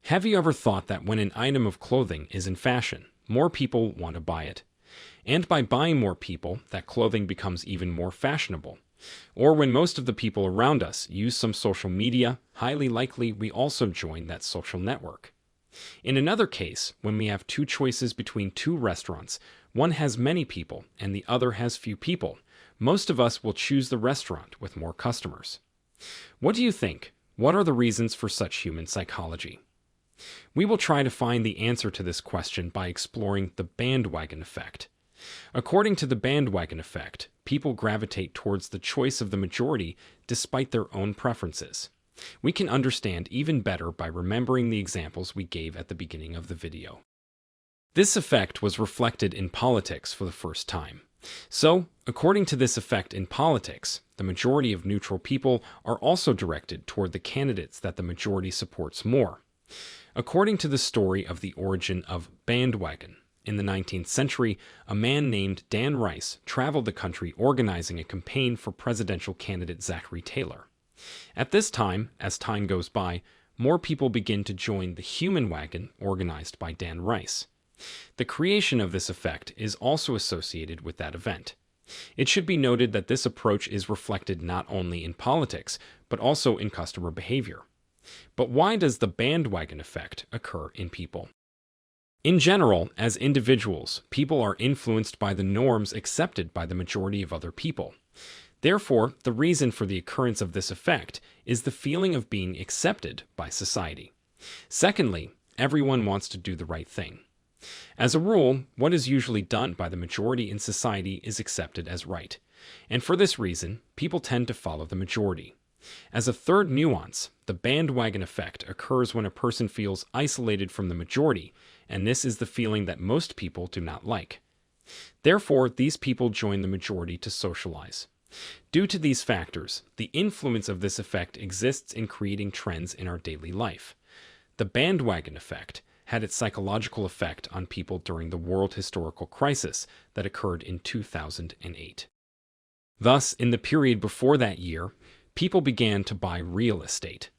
Have you ever thought that when an item of clothing is in fashion, more people want to buy it? And by buying more people, that clothing becomes even more fashionable. Or when most of the people around us use some social media, highly likely we also join that social network. In another case, when we have two choices between two restaurants, one has many people and the other has few people, most of us will choose the restaurant with more customers. What do you think? What are the reasons for such human psychology? We will try to find the answer to this question by exploring the bandwagon effect. According to the bandwagon effect, people gravitate towards the choice of the majority despite their own preferences. We can understand even better by remembering the examples we gave at the beginning of the video. This effect was reflected in politics for the first time. So, according to this effect in politics, the majority of neutral people are also directed toward the candidates that the majority supports more. According to the story of the origin of Bandwagon, in the 19th century, a man named Dan Rice traveled the country organizing a campaign for presidential candidate Zachary Taylor. At this time, as time goes by, more people begin to join the human wagon organized by Dan Rice. The creation of this effect is also associated with that event. It should be noted that this approach is reflected not only in politics, but also in customer behavior. But why does the bandwagon effect occur in people? In general, as individuals, people are influenced by the norms accepted by the majority of other people. Therefore, the reason for the occurrence of this effect is the feeling of being accepted by society. Secondly, everyone wants to do the right thing. As a rule, what is usually done by the majority in society is accepted as right, and for this reason, people tend to follow the majority. As a third nuance, the bandwagon effect occurs when a person feels isolated from the majority, and this is the feeling that most people do not like. Therefore, these people join the majority to socialize. Due to these factors, the influence of this effect exists in creating trends in our daily life. The bandwagon effect had its psychological effect on people during the world historical crisis that occurred in 2008. Thus, in the period before that year, people began to buy real estate.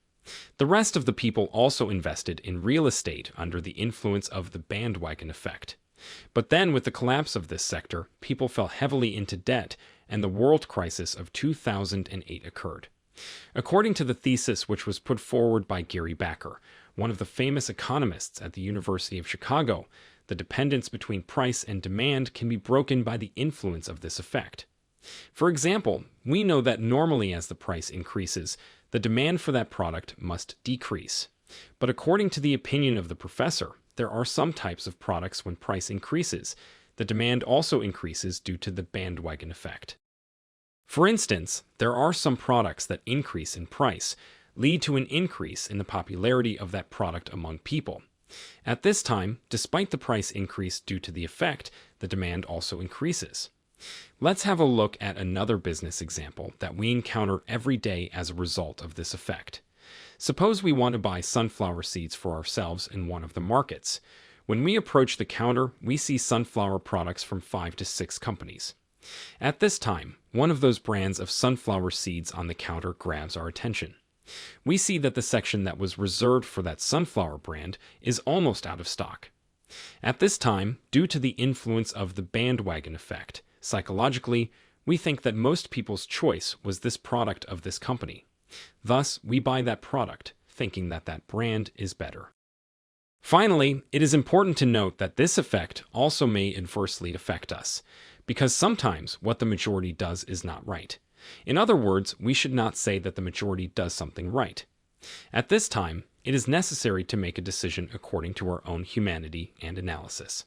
The rest of the people also invested in real estate under the influence of the bandwagon effect. But then, with the collapse of this sector, people fell heavily into debt, and the world crisis of 2008 occurred. According to the thesis which was put forward by Gary Backer, one of the famous economists at the University of Chicago, the dependence between price and demand can be broken by the influence of this effect. For example, we know that normally as the price increases, the demand for that product must decrease. But according to the opinion of the professor, there are some types of products when price increases, the demand also increases due to the bandwagon effect. For instance, there are some products that increase in price, lead to an increase in the popularity of that product among people. At this time, despite the price increase due to the effect, the demand also increases. Let's have a look at another business example that we encounter every day as a result of this effect. Suppose we want to buy sunflower seeds for ourselves in one of the markets. When we approach the counter, we see sunflower products from 5 to 6 companies. At this time, one of those brands of sunflower seeds on the counter grabs our attention. We see that the section that was reserved for that sunflower brand is almost out of stock. At this time, due to the influence of the bandwagon effect, psychologically, we think that most people's choice was this product of this company. Thus, we buy that product, thinking that that brand is better. Finally, it is important to note that this effect also may adversely affect us, because sometimes what the majority does is not right. In other words, we should not say that the majority does something right. At this time, it is necessary to make a decision according to our own humanity and analysis.